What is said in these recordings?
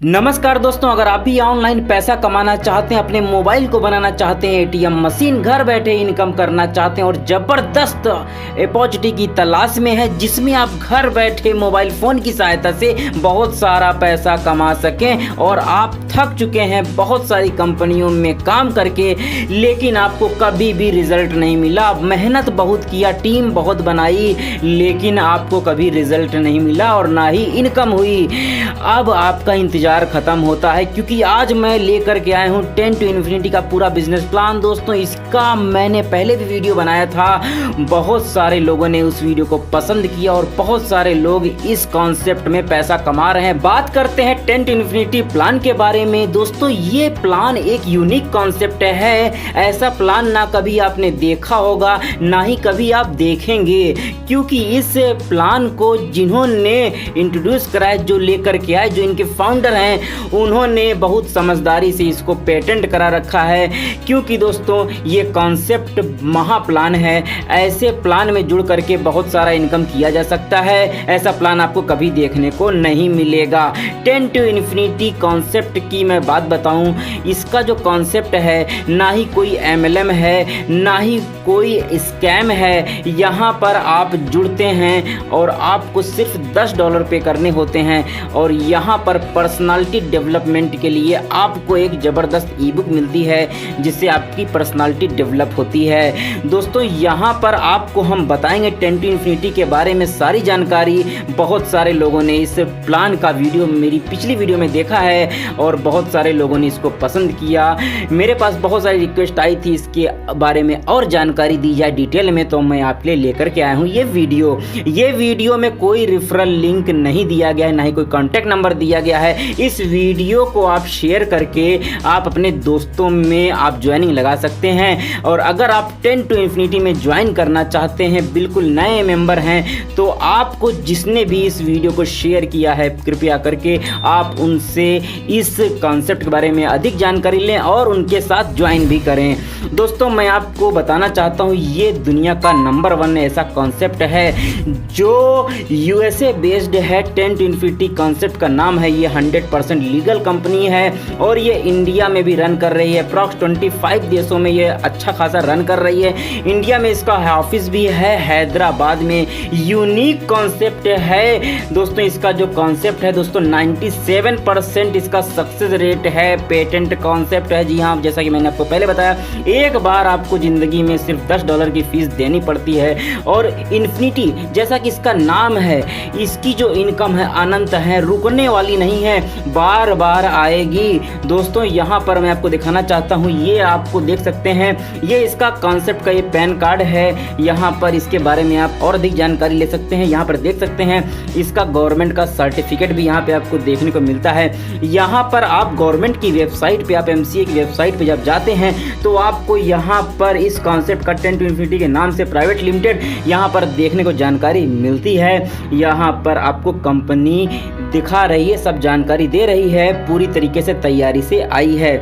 नमस्कार दोस्तों, अगर आप भी ऑनलाइन पैसा कमाना चाहते हैं, अपने मोबाइल को बनाना चाहते हैं एटीएम मशीन, घर बैठे इनकम करना चाहते हैं और ज़बरदस्त अपॉर्चुनिटी की तलाश में है जिसमें आप घर बैठे मोबाइल फ़ोन की सहायता से बहुत सारा पैसा कमा सकें और आप थक चुके हैं बहुत सारी कंपनियों में काम करके, लेकिन आपको कभी भी रिजल्ट नहीं मिला। मेहनत बहुत किया, टीम बहुत बनाई, लेकिन आपको कभी रिजल्ट नहीं मिला और ना ही इनकम हुई। अब आपका इंतजार खत्म होता है, क्योंकि आज मैं लेकर के आया हूँ 10 to Infinity का पूरा बिजनेस प्लान। दोस्तों, इसका मैंने पहले भी वीडियो बनाया था, बहुत सारे लोगों ने उस वीडियो को पसंद किया और बहुत सारे लोग इस कॉन्सेप्ट में पैसा कमा रहे हैं। बात करते हैं 10 to Infinity प्लान के बारे में। दोस्तों, ये प्लान एक यूनिक कॉन्सेप्ट है। ऐसा प्लान ना कभी आपने देखा होगा, ना ही कभी आप देखेंगे, क्योंकि इस प्लान को जिन्होंने इंट्रोड्यूस कराया, जो लेकर के आए, जो इनके फाउंडर हैं, उन्होंने बहुत समझदारी से इसको पेटेंट करा रखा है। क्योंकि दोस्तों, ये कॉन्सेप्ट महा प्लान है। ऐसे प्लान में जुड़ करके बहुत सारा इनकम किया जा सकता है। ऐसा प्लान आपको कभी देखने को नहीं मिलेगा। 10 to Infinity कॉन्सेप्ट की मैं बात बताऊं, इसका जो कॉन्सेप्ट है, ना ही कोई MLM है, ना ही कोई स्कैम है। यहाँ पर आप जुड़ते हैं और आपको सिर्फ $10 पे करने होते हैं और यहाँ पर पर्सनालिटी डेवलपमेंट के लिए आपको एक ज़बरदस्त ईबुक मिलती है जिससे आपकी पर्सनालिटी डेवलप होती है। दोस्तों, यहाँ पर आपको हम बताएंगे 10 to Infinity के बारे में सारी जानकारी। बहुत सारे लोगों ने इस प्लान का वीडियो मेरी पिछली वीडियो में देखा है और बहुत सारे लोगों ने इसको पसंद किया। मेरे पास बहुत सारी रिक्वेस्ट आई थी इसके बारे में और जानकारी दी जाए डिटेल में, तो मैं आपके लिए लेकर के आया हूँ ये वीडियो में कोई रेफरल लिंक नहीं दिया गया है, ना ही कोई कॉन्टैक्ट नंबर दिया गया है। इस वीडियो को आप शेयर करके आप अपने दोस्तों में आप ज्वाइनिंग लगा सकते हैं। और अगर आप 10 to Infinity में ज्वाइन करना चाहते हैं, बिल्कुल नए मेंबर हैं, तो आपको जिसने भी इस वीडियो को शेयर किया है, कृपया करके आप उनसे इस कॉन्सेप्ट के बारे में अधिक जानकारी लें और उनके साथ ज्वाइन भी करें। दोस्तों, मैं आपको बताना चाहता हूँ, ये दुनिया का नंबर 1 ऐसा कॉन्सेप्ट है जो USA बेस्ड है। 10 to Infinity कॉन्सेप्ट का नाम है। ये 100% लीगल कंपनी है और ये इंडिया में भी रन कर रही है। अप्रॉक्स 25 देशों में ये अच्छा खासा रन कर रही है। इंडिया में इसका ऑफिस भी है, हैदराबाद में। यूनिक कॉन्सेप्ट है दोस्तों। इसका जो कॉन्सेप्ट है दोस्तों, 97% इसका सक्सेस रेट है। पेटेंट कॉन्सेप्ट है। जी हाँ, जैसा कि मैंने आपको पहले बताया, एक बार आपको ज़िंदगी में सिर्फ $10 की फीस देनी पड़ती है। और इन्फिनिटी, जैसा कि इसका नाम है, इसकी जो इनकम है अनंत है, रुकने वाली नहीं है, बार बार आएगी। दोस्तों, यहाँ पर मैं आपको दिखाना चाहता हूँ, ये आपको देख सकते हैं, ये इसका कॉन्सेप्ट का ये पैन कार्ड है। यहाँ पर इसके बारे में आप और अधिक जानकारी ले सकते हैं। यहाँ पर देख सकते हैं इसका गवर्नमेंट का सर्टिफिकेट भी यहाँ पे आपको देखने को मिलता है। यहाँ पर आप गवर्नमेंट की वेबसाइट पे, आप MCA की वेबसाइट पे जब जाते हैं तो आपको यहाँ पर इस कॉन्सेप्ट का 10 to Infinity के नाम से प्राइवेट लिमिटेड यहाँ पर देखने को जानकारी मिलती है। यहाँ पर आपको कंपनी दिखा रही है, सब जानकारी दे रही है, पूरी तरीके से तैयारी से आई है।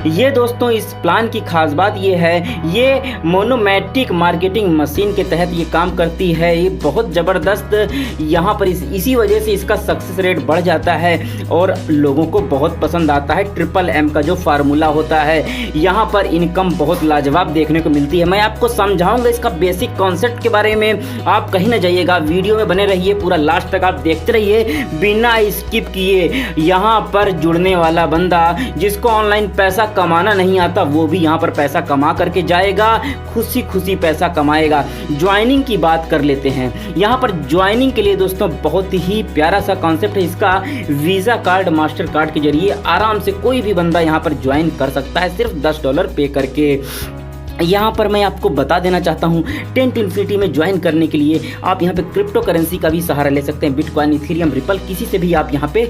ये दोस्तों, इस प्लान की खास बात ये है, ये मोनोमेट्रिक मार्केटिंग मशीन के तहत ये काम करती है। ये बहुत ज़बरदस्त, यहाँ पर इसी वजह से इसका सक्सेस रेट बढ़ जाता है और लोगों को बहुत पसंद आता है। MMM का जो फार्मूला होता है, यहाँ पर इनकम बहुत लाजवाब देखने को मिलती है। मैं आपको समझाऊंगा इसका बेसिक कॉन्सेप्ट के बारे में। आप कहीं ना जाइएगा, वीडियो में बने रहिए, पूरा लास्ट तक आप देखते रहिए बिना स्किप किए। यहाँ पर जुड़ने वाला बंदा जिसको ऑनलाइन पैसा कमाना नहीं आता, वो भी यहाँ पर पैसा कमा करके जाएगा, खुशी खुशी पैसा कमाएगा। ज्वाइनिंग की बात कर लेते हैं। यहाँ पर ज्वाइनिंग के लिए दोस्तों बहुत ही प्यारा सा कॉन्सेप्ट है। इसका वीज़ा कार्ड, मास्टर कार्ड के जरिए आराम से कोई भी बंदा यहाँ पर ज्वाइन कर सकता है, सिर्फ $10 पे करके। यहाँ पर मैं आपको बता देना चाहता हूँ, 10 to Infinity में ज्वाइन करने के लिए आप यहाँ पे क्रिप्टो करेंसी का भी सहारा ले सकते हैं। बिटकॉइन, इथेरियम, रिपल, किसी से भी आप यहाँ पे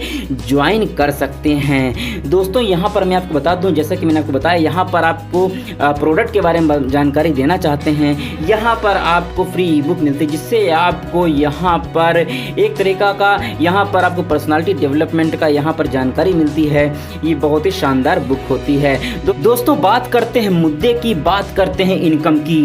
ज्वाइन कर सकते हैं। दोस्तों, यहाँ पर मैं आपको बता दूँ, जैसा कि मैंने आपको बताया, यहाँ पर आपको प्रोडक्ट के बारे में जानकारी देना चाहते हैं। यहाँ पर आपको फ्री ईबुक मिलती है, जिससे आपको यहाँ पर एक तरीका का, यहाँ पर आपको पर्सनालिटी डेवलपमेंट का यहाँ पर जानकारी मिलती है। ये बहुत ही शानदार बुक होती है। दोस्तों, बात करते हैं मुद्दे की, बात करते हैं इनकम की।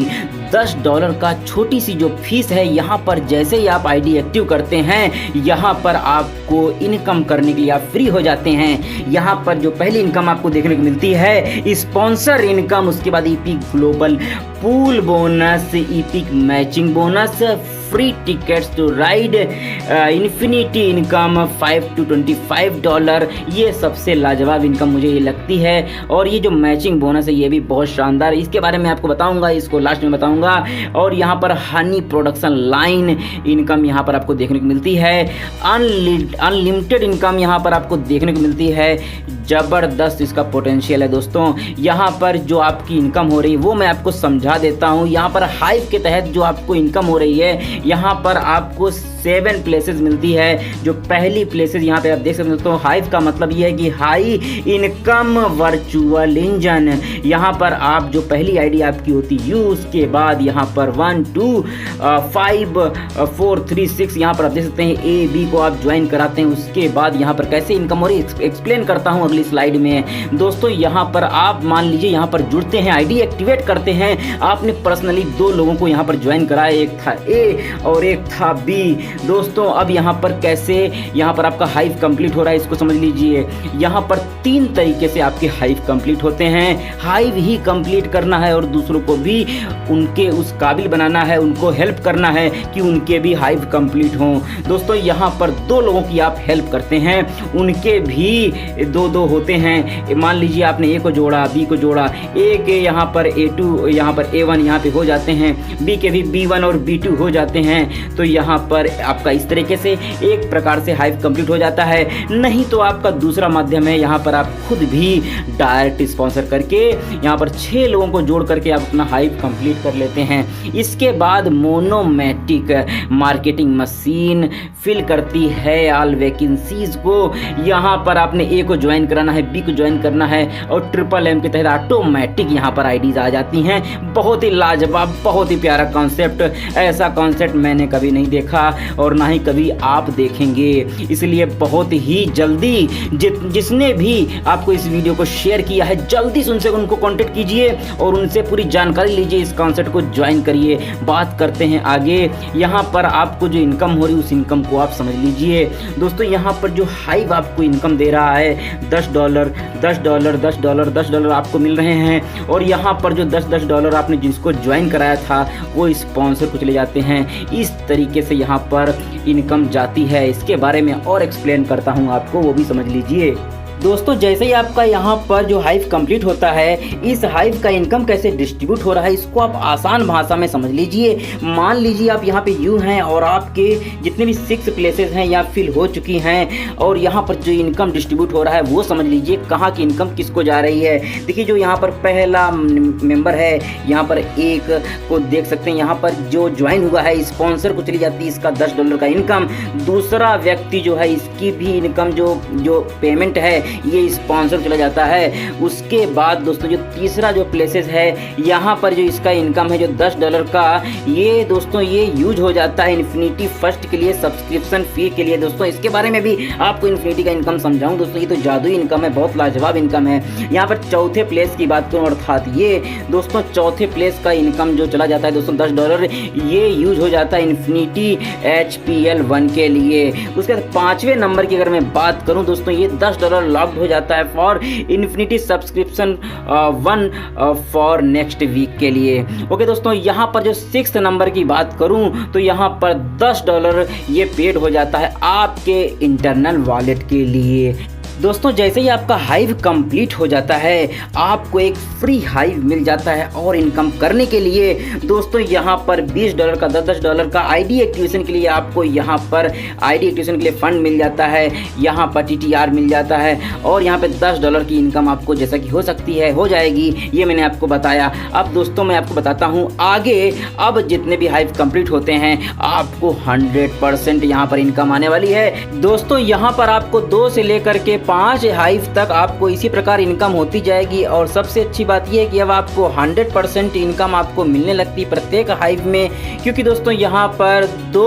$10 का छोटी सी जो फीस है, यहाँ पर जैसे ही आप आईडी एक्टिव करते हैं यहाँ पर आपको इनकम करने के लिए आप फ्री हो जाते हैं। यहाँ पर जो पहली इनकम आपको देखने को मिलती है स्पॉन्सर इनकम, उसके बाद epic global pool bonus, epic matching bonus, free tickets to ride, infinity income $5 to $25, ये सबसे लाजवाब इनकम मुझे ये लगती है। और ये जो मैचिंग बोनस है ये भी बहुत शानदार, इसके बारे में आपको बताऊंगा, इसको लास्ट में बताऊंगा। और यहाँ पर हनी प्रोडक्शन लाइन इनकम यहाँ पर आपको देखने को मिलती है। अनलिमिटेड इनकम यहाँ पर आपको देखने को मिलती है। ज़बरदस्त इसका पोटेंशियल है दोस्तों। यहाँ पर जो आपकी इनकम हो रही है वो मैं आपको समझा देता हूँ। यहाँ पर हाइव के तहत जो आपको इनकम हो रही है, यहाँ पर आपको 7 प्लेसेस मिलती है। जो पहली प्लेसेस यहाँ पे आप देख सकते हो दोस्तों, हाइव का मतलब ये है कि हाई इनकम वर्चुअल इंजन। यहाँ पर आप जो पहली आईडी आपकी होती है, उसके बाद यहाँ पर 1 2 5 4 3 6 यहाँ पर आप देख सकते हैं ए बी को आप ज्वाइन कराते हैं। उसके बाद यहाँ पर कैसे इनकम हो रही है एक्सप्लेन करता हूँ अगली स्लाइड में। दोस्तों यहाँ पर आप मान लीजिए यहाँ पर जुड़ते हैं, आईडी एक्टिवेट करते हैं। आपने पर्सनली 2 लोगों को यहाँ पर ज्वाइन कराया, एक था ए और एक था बी। दोस्तों अब यहाँ पर कैसे यहाँ पर आपका हाइव कंप्लीट हो रहा है इसको समझ लीजिए। यहाँ पर 3 तरीके से आपके हाइव कंप्लीट होते हैं। हाइव ही कंप्लीट करना है और दूसरों को भी उनके उस काबिल बनाना है, उनको हेल्प करना है कि उनके भी हाइव कंप्लीट हों। दोस्तों यहाँ पर 2 लोगों की आप हेल्प करते हैं, उनके भी 2 होते हैं। मान लीजिए आपने ए को जोड़ा, बी को जोड़ा, ए के यहाँ पर A2 यहाँ पर A1 यहाँ पे हो जाते हैं, बी के भी B1 और B2 हो जाते हैं। तो यहाँ पर आपका इस तरीके से एक प्रकार से हाइव कंप्लीट हो जाता है। नहीं तो आपका दूसरा माध्यम है, यहाँ पर आप खुद भी डायरेक्ट स्पॉन्सर करके यहाँ पर 6 लोगों को जोड़ करके आप अपना हाइव कंप्लीट कर लेते हैं। इसके बाद मोनोमेटिक मार्केटिंग मशीन फिल करती है ऑल वैकेंसीज को। यहाँ पर आपने ए को ज्वाइन कराना है, बी को ज्वाइन करना है और MMM के तहत ऑटोमेटिक यहाँ पर आईडीज आ जाती हैं। बहुत ही लाजवाब, बहुत ही प्यारा कॉन्सेप्ट। ऐसा कॉन्सेप्ट मैंने कभी नहीं देखा और ना ही कभी आप देखेंगे। इसलिए बहुत ही जल्दी जिसने भी आपको इस वीडियो को शेयर किया है, जल्दी से उनसे उनको कांटेक्ट कीजिए और उनसे पूरी जानकारी लीजिए, इस कॉन्सेप्ट को ज्वाइन करिए। बात करते हैं आगे। यहाँ पर आपको जो इनकम हो रही है उस इनकम को आप समझ लीजिए। दोस्तों यहाँ पर जो हाइव आपको इनकम दे रहा है $10 आपको मिल रहे हैं। और यहाँ पर जो $10 आपने जिसको ज्वाइन कराया था वो स्पॉन्सर को चले जाते हैं। इस तरीके से यहाँ पर इनकम जाती है। इसके बारे में और एक्सप्लेन करता हूँ आपको, वो भी समझ लीजिए। दोस्तों जैसे ही आपका यहाँ पर जो हाइव कंप्लीट होता है, इस हाइव का इनकम कैसे डिस्ट्रीब्यूट हो रहा है इसको आप आसान भाषा में समझ लीजिए। मान लीजिए आप यहाँ पे यू हैं और आपके जितने भी 6 प्लेसेस हैं यहाँ फिल हो चुकी हैं और यहाँ पर जो इनकम डिस्ट्रीब्यूट हो रहा है वो समझ लीजिए कहाँ की इनकम किसको जा रही है। देखिए जो यहाँ पर पहला मेंबर है, यहाँ पर एक को देख सकते हैं, यहाँ पर जो ज्वाइन हुआ है स्पॉन्सर को चली जाती है इसका $10 का इनकम। दूसरा व्यक्ति जो है इसकी भी इनकम जो पेमेंट है ये स्पॉन्सर चला जाता है। उसके बाद दोस्तों जो तीसरा जो प्लेसेस है यहाँ पर जो इसका इनकम है जो $10 का, ये दोस्तों ये यूज हो जाता है इन्फिनिटी फर्स्ट के लिए, सब्सक्रिप्शन फी के लिए। दोस्तों इसके बारे में भी आपको इन्फिनिटी का इनकम समझाऊं। दोस्तों ये तो जादुई इनकम है, बहुत लाजवाब इनकम है। यहाँ पर चौथे प्लेस की बात करूँ अर्थात ये दोस्तों चौथे प्लेस का इनकम जो चला जाता है दोस्तों $10, ये यूज हो जाता है इन्फिनिटी HPL1 के लिए। उसके बाद 5वें नंबर की अगर मैं बात करूँ दोस्तों, ये $10 लॉक्ड हो जाता है for infinity subscription 1 for next week के लिए। ओके दोस्तों, यहाँ पर जो 6th नंबर की बात करूँ तो यहाँ पर $10 ये पेड हो जाता है आपके इंटरनल वॉलेट के लिए। दोस्तों जैसे ही आपका हाइव कंप्लीट हो जाता है आपको एक फ्री हाइव मिल जाता है। और इनकम करने के लिए दोस्तों यहाँ पर $20 का $10 का आईडी एक्टिवेशन के लिए आपको यहाँ पर आईडी एक्टिवेशन के लिए फंड मिल जाता है, यहाँ पर TTR मिल जाता है और यहाँ पे $10 की इनकम आपको जैसा कि हो सकती है हो जाएगी, ये मैंने आपको बताया। अब दोस्तों मैं आपको बताता हूँ आगे। अब जितने भी हाइव कंप्लीट होते हैं आपको 100% यहाँ पर इनकम आने वाली है। दोस्तों यहाँ पर आपको 2 से लेकर के 5 हाइव तक आपको इसी प्रकार इनकम होती जाएगी। और सबसे अच्छी बात यह है कि अब आपको 100% इनकम आपको मिलने लगती है प्रत्येक हाइव में, क्योंकि दोस्तों यहाँ पर 2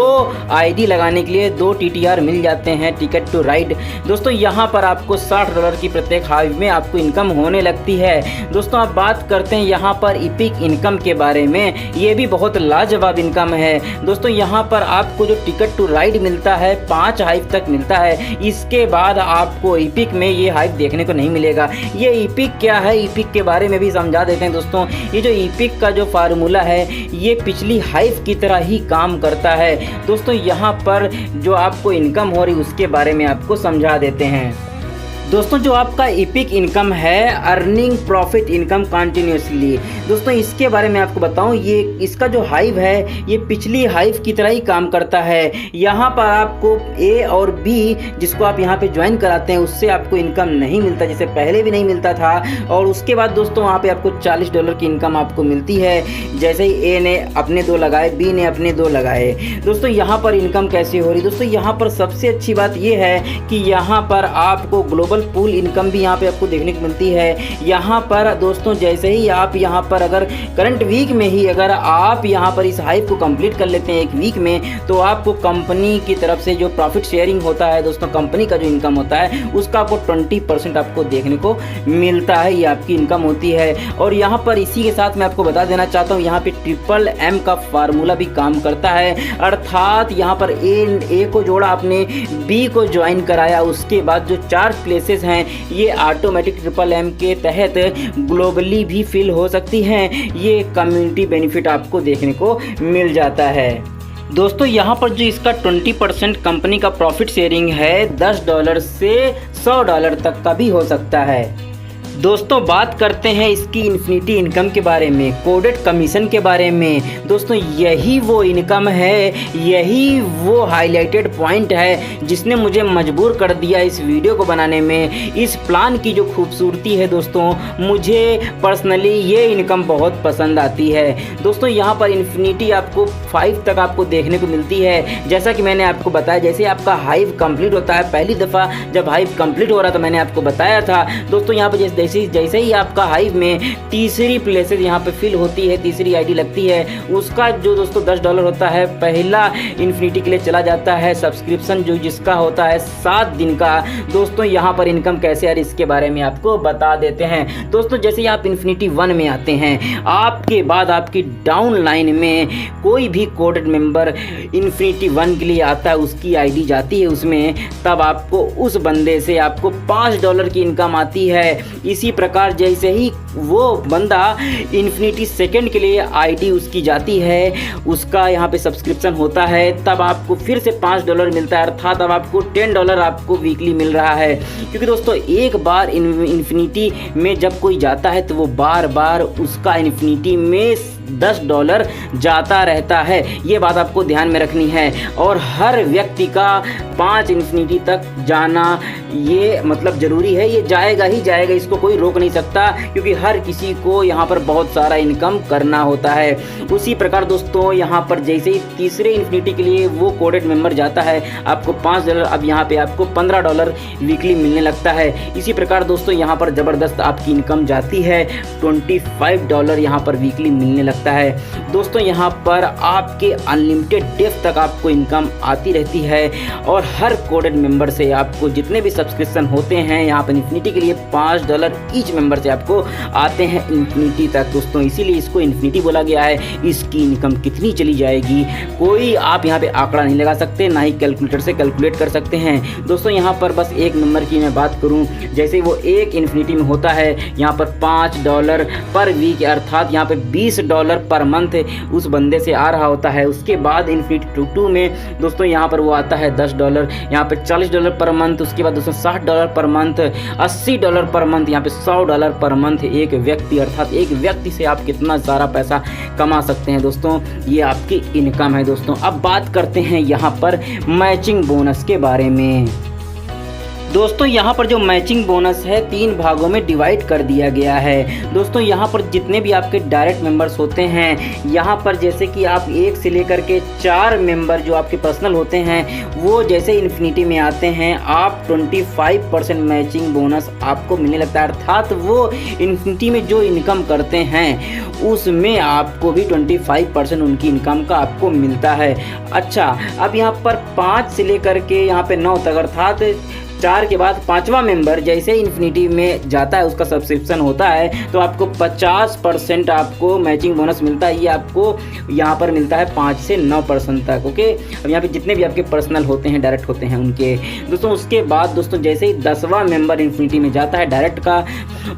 आईडी लगाने के लिए 2 TTR मिल जाते हैं, टिकट टू राइड। दोस्तों यहाँ पर आपको $60 की प्रत्येक हाइव में आपको इनकम होने लगती है। दोस्तों आप बात करते हैं यहाँ पर इपिक इनकम के बारे में, ये भी बहुत लाजवाब इनकम है। दोस्तों यहाँ पर आपको जो टिकट टू राइड मिलता है 5 हाइव तक मिलता है, इसके बाद आपको इपिक में ये हाइव देखने को नहीं मिलेगा। ये इपिक क्या है, इपिक के बारे में भी समझा देते हैं दोस्तों। ये जो इपिक का जो फार्मूला है ये पिछली हाइव की तरह ही काम करता है। दोस्तों यहाँ पर जो आपको इनकम हो रही उसके बारे में आपको समझा देते हैं। दोस्तों जो आपका इपिक इनकम है, अर्निंग प्रॉफिट इनकम कंटिन्यूसली, दोस्तों इसके बारे में आपको बताऊं, ये इसका जो हाइव है ये पिछली हाइव की तरह ही काम करता है। यहाँ पर आपको ए और बी जिसको आप यहाँ पे ज्वाइन कराते हैं उससे आपको इनकम नहीं मिलता, जैसे पहले भी नहीं मिलता था। और उसके बाद दोस्तों वहाँ पे आपको $40 की इनकम आपको मिलती है, जैसे ही ए ने अपने 2 लगाए, बी ने अपने 2 लगाए। दोस्तों यहाँ पर इनकम कैसे हो रही, दोस्तों यहाँ पर सबसे अच्छी बात ये है कि यहाँ पर आपको ग्लोबल पूल इनकम भी यहाँ पे आपको देखने को मिलती है। यहाँ पर दोस्तों जैसे ही आप यहाँ पर अगर करंट वीक में ही अगर आप यहाँ पर इस हाइव को कंप्लीट कर लेते हैं 1 वीक में, तो आपको कंपनी की तरफ से जो प्रॉफिट शेयरिंग होता है दोस्तों, कंपनी का जो इनकम होता है उसका आपको 20% आपको देखने को मिलता है, ये आपकी इनकम होती है। और यहाँ पर इसी के साथ मैं आपको बता देना चाहता हूँ, यहाँ पे MMM का फार्मूला भी काम करता है, अर्थात यहाँ पर ए को जोड़ा, आपने बी को ज्वाइन कराया, उसके बाद जो 4 प्लेसेस हैं ये ऑटोमेटिक MMM के तहत ग्लोबली भी फिल हो सकती हैं। ये कम्युनिटी बेनिफिट आपको देखने को मिल जाता है। दोस्तों यहाँ पर जो इसका 20% कंपनी का प्रॉफिट शेयरिंग है $10 से $100 तक का भी हो सकता है। दोस्तों बात करते हैं इसकी इन्फिनिटी इनकम के बारे में, कोडेड कमीशन के बारे में। दोस्तों यही वो इनकम है, यही वो हाईलाइटेड पॉइंट है जिसने मुझे मजबूर कर दिया इस वीडियो को बनाने में। इस प्लान की जो खूबसूरती है दोस्तों, मुझे पर्सनली ये इनकम बहुत पसंद आती है। दोस्तों यहाँ पर इन्फिनिटी आपको 5 तक आपको देखने को मिलती है। जैसा कि मैंने आपको बताया, जैसे आपका हाइव कंप्लीट होता है, पहली दफ़ा जब हाइव कंप्लीट हो रहा था मैंने आपको बताया था दोस्तों, यहाँ पर जैसे ही आपका हाइव में तीसरी प्लेसेस यहाँ पे फिल होती है, तीसरी आईडी लगती है, उसका जो दोस्तों $10 होता है पहला इन्फिनिटी के लिए चला जाता है। सब्सक्रिप्शन जो जिसका होता है 7 दिन का। दोस्तों यहाँ पर इनकम कैसे है इसके बारे में आपको बता देते हैं। दोस्तों जैसे ही आप इन्फिनिटी 1 में आते हैं, आपके बाद आपकी डाउन लाइन में कोई भी कोडेड मेंबर इन्फिनिटी 1 के लिए आता है, उसकी आईडी जाती है उसमें, तब आपको उस बंदे से आपको $5 की इनकम आती है। इसी प्रकार जैसे ही वो बंदा इन्फिनिटी 2 के लिए आईडी उसकी जाती है, उसका यहाँ पे सब्सक्रिप्शन होता है, तब आपको फिर से $5 मिलता है, अर्थात अब आपको $10 आपको वीकली मिल रहा है। क्योंकि दोस्तों एक बार इन्फिनिटी में जब कोई जाता है तो वो बार बार उसका इन्फिनिटी में $10 जाता रहता है, ये बात आपको ध्यान में रखनी है। और हर व्यक्ति का 5 इन्फिनिटी तक जाना ये मतलब ज़रूरी है, ये जाएगा ही जाएगा, इसको कोई रोक नहीं सकता, क्योंकि हर किसी को यहाँ पर बहुत सारा इनकम करना होता है। उसी प्रकार दोस्तों यहाँ पर जैसे ही तीसरे इन्फिनिटी के लिए वो कोडेड मेंबर जाता है, आपको $5, अब यहाँ पे आपको $15 वीकली मिलने लगता है। इसी प्रकार दोस्तों यहाँ पर ज़बरदस्त आपकी इनकम जाती है, $25 यहाँ पर वीकली मिलने लगता है। दोस्तों यहाँ पर आपके अनलिमिटेड डेज तक आपको इनकम आती रहती है, और हर कोडेड मेंबर से आपको जितने भी सब्सक्रिप्शन होते हैं यहाँ पर इन्फिनिटी के लिए $5 ईच मेंबर से आपको आते हैं इन्फिनिटी तक दोस्तों, इसीलिए इसको इन्फिनिटी बोला गया है। इसकी इनकम कितनी चली जाएगी कोई आप यहाँ पे आंकड़ा नहीं लगा सकते, ना ही कैलकुलेटर से कैलकुलेट कर सकते हैं। दोस्तों यहाँ पर बस एक मेंबर की मैं बात करूँ, जैसे वो एक इन्फिनिटी में होता है यहाँ पर $5 पर वीक, अर्थात यहाँ पे $20 पर मंथ उस बंदे से आ रहा होता है। उसके बाद इन्फिनिटी 2 में दोस्तों यहाँ पर वो आता है $10, यहाँ पे $40 पर मंथ, उसके बाद दोस्तों $60 पर मंथ, $80 पर मंथ, यहाँ पे $100 पर मंथ एक व्यक्ति, अर्थात एक व्यक्ति से आप कितना सारा पैसा कमा सकते हैं दोस्तों, ये आपकी इनकम है दोस्तों। अब बात करते हैं यहाँ पर मैचिंग बोनस के बारे में। दोस्तों यहाँ पर जो मैचिंग बोनस है 3 भागों में डिवाइड कर दिया गया है। दोस्तों यहाँ पर जितने भी आपके डायरेक्ट मेंबर्स होते हैं, यहाँ पर जैसे कि आप 1 से लेकर के 4 मेंबर जो आपके पर्सनल होते हैं, वो जैसे इन्फिनिटी में आते हैं आप 25% मैचिंग बोनस आपको मिलने लगता है। अर्थात वो इन्फिनिटी में जो इनकम करते हैं उसमें आपको भी 25% उनकी इनकम का आपको मिलता है। अच्छा, अब यहाँ पर 5 से लेकर के यहाँ पे 9 तक, अर्थात 4 के बाद 5वां मेंबर जैसे इन्फिनिटी में जाता है, उसका सब्सक्रिप्शन होता है, तो आपको 50% आपको मैचिंग बोनस मिलता है। ये आपको यहाँ पर मिलता है 5 से 9% तक। ओके, अब यहाँ पे जितने भी आपके पर्सनल होते हैं, डायरेक्ट होते हैं उनके। दोस्तों उसके बाद दोस्तों जैसे ही 10वां मेंबर इन्फिनिटी में जाता है डायरेक्ट का,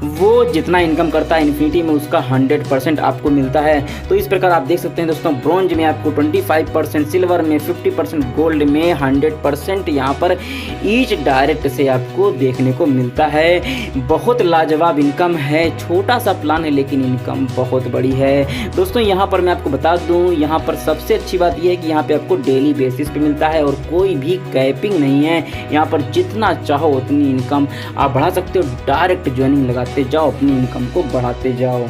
वो जितना इनकम करता है इन्फिनिटी में उसका 100% आपको मिलता है। तो इस प्रकार आप देख सकते हैं दोस्तों, ब्रोंज में आपको 25%, सिल्वर में 50%, गोल्ड में 100% यहाँ पर ईच डायरेक्ट से आपको देखने को मिलता है। बहुत लाजवाब इनकम है, छोटा सा प्लान है लेकिन इनकम बहुत बड़ी है। दोस्तों यहाँ पर मैं आपको बता दूं, यहाँ पर सबसे अच्छी बात यह है कि यहाँ पे आपको डेली बेसिस पे मिलता है और कोई भी कैपिंग नहीं है। यहाँ पर जितना चाहो उतनी इनकम आप बढ़ा सकते हो। डायरेक्ट ज्वाइनिंग लगाते जाओ, अपनी इनकम को बढ़ाते जाओ।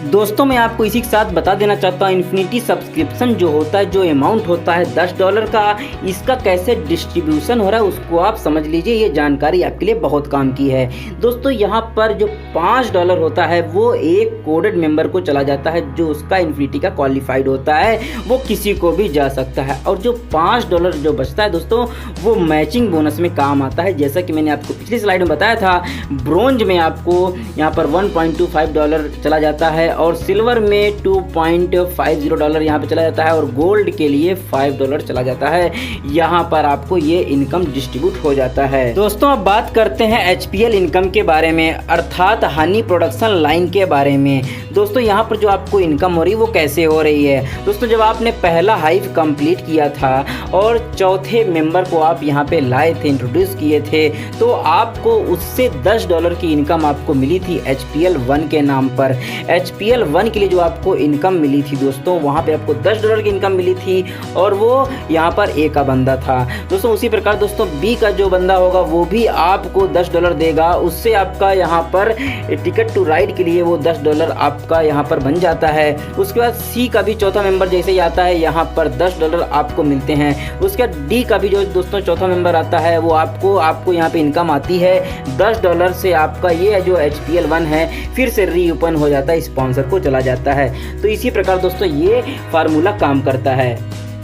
दोस्तों मैं आपको इसी के साथ बता देना चाहता हूँ, इन्फिनिटी सब्सक्रिप्शन जो होता है, जो अमाउंट होता है $10 का, इसका कैसे डिस्ट्रीब्यूशन हो रहा है उसको आप समझ लीजिए। ये जानकारी आपके लिए बहुत काम की है। दोस्तों यहाँ पर जो $5 होता है वो एक कोडेड मेंबर को चला जाता है, जो उसका इन्फिनिटी का क्वालिफाइड होता है, वो किसी को भी जा सकता है। और जो $5 जो बचता है दोस्तों, वो मैचिंग बोनस में काम आता है। जैसा कि मैंने आपको पिछली स्लाइड में बताया था, ब्रोंज में आपको यहाँ पर $1.25 चला जाता है और सिल्वर में $2.50 यहाँ पे चला जाता है और गोल्ड के लिए $5 चला जाता है। यहाँ पर आपको ये इनकम डिस्ट्रीब्यूट हो जाता है। दोस्तों अब बात करते हैं HPL इनकम के बारे में, अर्थात हनी प्रोडक्शन लाइन के बारे में। दोस्तों यहाँ पर जो आपको इनकम हो रही है वो कैसे हो रही है। दोस्तों जब आपने पहला हाइव कंप्लीट किया था और चौथे मेंबर को आप यहाँ पे लाए थे, इंट्रोड्यूस किए थे, तो आपको उससे $10 की इनकम आपको मिली थी HPL 1 के नाम पर। HPL 1 के लिए जो आपको इनकम मिली थी दोस्तों, वहाँ पे आपको $10 की इनकम मिली थी और वो यहाँ पर A का बंदा था। दोस्तों उसी प्रकार दोस्तों B का जो बंदा होगा वो भी आपको $10 देगा, उससे आपका यहाँ पर टिकट टू राइड के लिए वो $10 आपका यहाँ पर बन जाता है। उसके बाद C का भी चौथा मेंबर जैसे ही आता है, यहाँ पर $10 आपको मिलते हैं। उसके बाद D का भी जो दोस्तों चौथा मेंबर आता है, वो आपको यहाँ पे इनकम आती है $10 से। आपका ये जो HPL 1 है फिर से रीओपन हो जाता है, स्पॉन्सर को चला जाता है। तो इसी प्रकार दोस्तों ये फार्मूला काम करता है।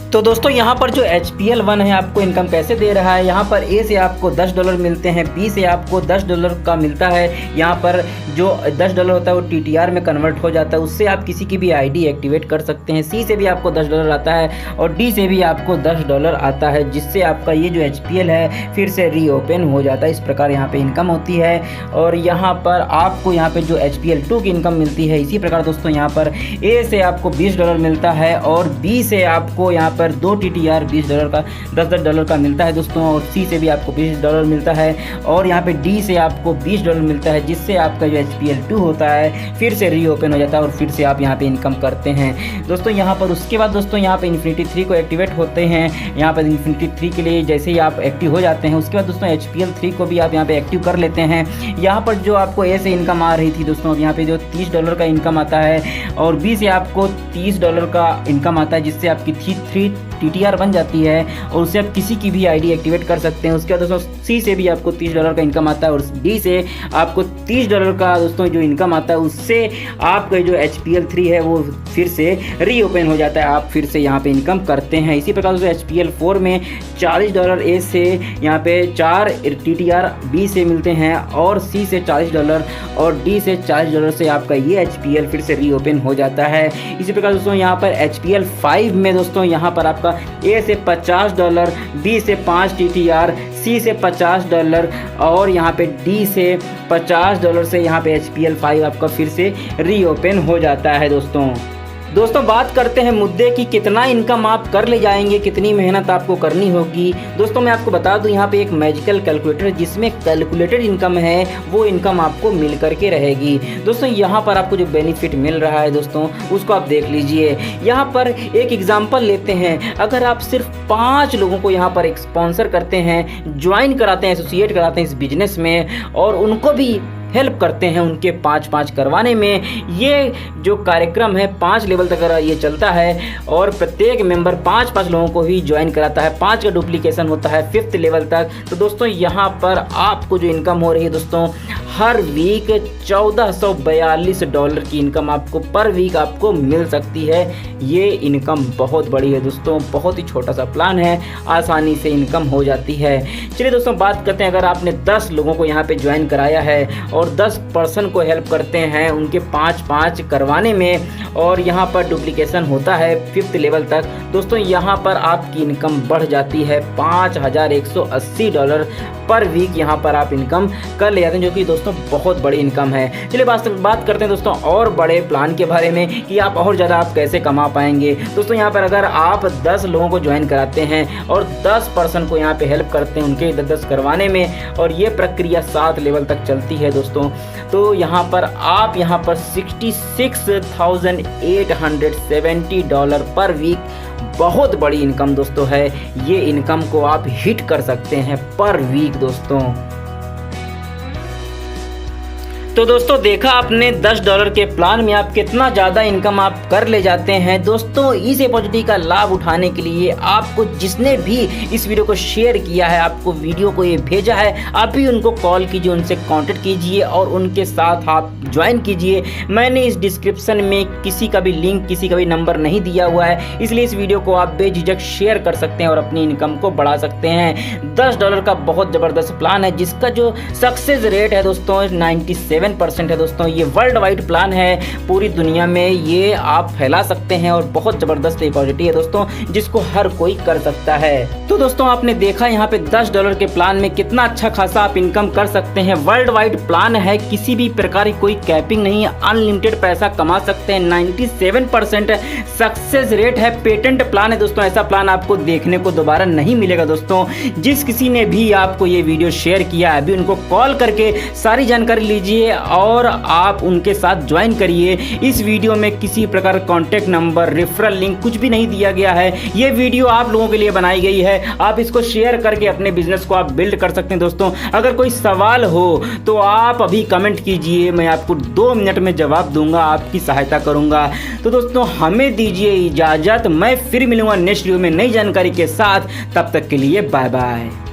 तो दोस्तों यहाँ पर जो HPL 1 है आपको इनकम कैसे दे रहा है, यहाँ पर A से आपको $10 मिलते हैं, B से आपको $10 का मिलता है। यहाँ पर जो $10 होता है वो TTR में कन्वर्ट हो जाता है, उससे आप किसी की भी ID एक्टिवेट कर सकते हैं। C से भी आपको $10 आता है और D से भी आपको $10 आता है, जिससे आपका ये जो HPL है फिर से रीओपन हो जाता है। इस प्रकार यहाँ पे इनकम होती है और यहाँ पर आपको यहाँ पे जो HPL 2 की इनकम मिलती है। इसी प्रकार दोस्तों यहाँ पर A से आपको $20 मिलता है और B से आपको यहाँ पर 2 TTR $20 का $10 का मिलता है दोस्तों, और C से भी आपको $20 मिलता है और यहाँ पे D से आपको $20 मिलता है, जिससे आपका जो HPL 2 होता है फिर से रीओपन हो जाता है और फिर से आप यहाँ पे इनकम करते हैं दोस्तों। यहाँ पर उसके बाद दोस्तों यहाँ पे इन्फिनिटी 3 को एक्टिवेट होते हैं। यहाँ पर इन्फिनिटी 3 के लिए जैसे ही आप एक्टिव हो जाते हैं, उसके बाद दोस्तों HPL 3 को भी आप यहाँ पे एक्टिव कर लेते हैं। यहाँ पर जो आपको A से इनकम आ रही थी दोस्तों, अब यहाँ पे जो $30 का इनकम आता है और B से आपको $30 का इनकम आता है, जिससे आपकी 3 TTR बन जाती है और उससे आप किसी की भी ID एक्टिवेट कर सकते हैं। उसके बाद दोस्तों C से भी आपको $30 का इनकम आता है और D से आपको $30 का दोस्तों जो इनकम आता है, उससे आपका जो HPL 3 है वो फिर से रीओपन हो जाता है, आप फिर से यहाँ पे इनकम करते हैं। इसी प्रकार दोस्तों HPL 4 में $40 A से यहाँ पे 4 TTR B से मिलते हैं और C से $40 और D से $40 से आपका ये HPL फिर से रीओपन हो जाता है। इसी प्रकार दोस्तों यहाँ पर HPL 5 में दोस्तों यहाँ पर आपका A से $50, B से 5 TTR, C से $50 और यहाँ पे D से $50 से यहाँ पे HPL 5 आपका फिर से रीओपन हो जाता है दोस्तों। दोस्तों बात करते हैं मुद्दे की, कितना इनकम आप कर ले जाएंगे, कितनी मेहनत आपको करनी होगी। दोस्तों मैं आपको बता दूं, यहाँ पे एक मैजिकल कैलकुलेटर जिसमें कैलकुलेटेड इनकम है, वो इनकम आपको मिल करके रहेगी। दोस्तों यहाँ पर आपको जो बेनिफिट मिल रहा है दोस्तों, उसको आप देख लीजिए। यहाँ पर एक एग्जाम्पल लेते हैं, अगर आप सिर्फ 5 लोगों को यहाँ पर एक स्पॉन्सर करते हैं, ज्वाइन कराते हैं, एसोसिएट कराते हैं इस बिजनेस में, और उनको भी हेल्प करते हैं उनके 5-5 करवाने में। ये जो कार्यक्रम है 5 लेवल तक ये चलता है और प्रत्येक मेंबर 5-5 लोगों को ही ज्वाइन कराता है, 5 का डुप्लीकेशन होता है 5th लेवल तक। तो दोस्तों यहाँ पर आपको जो इनकम हो रही है दोस्तों, हर वीक $1442 की इनकम आपको पर वीक आपको मिल सकती है। ये इनकम बहुत बड़ी है दोस्तों, बहुत ही छोटा सा प्लान है, आसानी से इनकम हो जाती है। चलिए दोस्तों बात करते हैं, अगर आपने 10 लोगों को यहाँ पे ज्वाइन कराया है और 10 पर्सन को हेल्प करते हैं उनके 5-5 करवाने में, और यहाँ पर डुप्लीकेशन होता है 5th लेवल तक, दोस्तों यहाँ पर आपकी इनकम बढ़ जाती है $5180 पर वीक। यहाँ पर आप इनकम कर ले जाते हैं, जो कि दोस्तों बहुत बड़ी इनकम है। चलिए बात करते हैं दोस्तों और बड़े प्लान के बारे में कि आप और ज़्यादा आप कैसे कमा पाएंगे। दोस्तों यहाँ पर अगर आप 10 लोगों को ज्वाइन कराते हैं और 10 पर्सन को यहाँ पे हेल्प करते हैं उनके 10 करवाने में, और ये प्रक्रिया 7 लेवल तक चलती है दोस्तों, तो यहाँ पर आप यहाँ पर $66,870 पर वीक, बहुत बड़ी इनकम दोस्तों है। ये इनकम को आप हिट कर सकते हैं पर वीक दोस्तों। तो दोस्तों देखा आपने $10 के प्लान में आप कितना ज़्यादा इनकम आप कर ले जाते हैं। दोस्तों इस अपॉर्चुनिटी का लाभ उठाने के लिए आपको, जिसने भी इस वीडियो को शेयर किया है, आपको वीडियो को ये भेजा है, आप भी उनको कॉल कीजिए, उनसे कांटेक्ट कीजिए और उनके साथ आप ज्वाइन कीजिए। मैंने इस डिस्क्रिप्शन में किसी का भी लिंक, किसी का भी नंबर नहीं दिया हुआ है, इसलिए इस वीडियो को आप बेझिझक शेयर कर सकते हैं और अपनी इनकम को बढ़ा सकते हैं। $10 का बहुत ज़बरदस्त प्लान है, जिसका जो सक्सेस रेट है दोस्तों 97% है दोस्तों। ये वर्ल्ड वाइड प्लान है, पूरी दुनिया में ये आप फैला सकते हैं और बहुत ज़बरदस्त अपॉर्चुनिटी है दोस्तों, जिसको हर कोई कर सकता है। तो दोस्तों आपने देखा यहाँ पे $10 के प्लान में कितना अच्छा खासा आप इनकम कर सकते हैं। वर्ल्ड वाइड प्लान है, किसी भी प्रकार की कोई कैपिंग नहीं है, अनलिमिटेड पैसा कमा सकते हैं। 97% सक्सेस रेट है, पेटेंट प्लान है दोस्तों। ऐसा प्लान आपको देखने को दोबारा नहीं मिलेगा दोस्तों। जिस किसी ने भी आपको ये वीडियो शेयर किया है, अभी उनको कॉल करके सारी जानकारी लीजिए और आप उनके साथ ज्वाइन करिए। इस वीडियो में किसी प्रकार कॉन्टैक्ट नंबर, रेफरल लिंक कुछ भी नहीं दिया गया है। ये वीडियो आप लोगों के लिए बनाई गई है, आप इसको शेयर करके अपने बिजनेस को आप बिल्ड कर सकते हैं दोस्तों। अगर कोई सवाल हो तो आप अभी कमेंट कीजिए, मैं आपको 2 मिनट में जवाब दूंगा, आपकी सहायता करूंगा। तो दोस्तों हमें दीजिए इजाजत, मैं फिर मिलूंगा नेक्स्ट वीडियो में नई जानकारी के साथ। तब तक के लिए बाय बाय।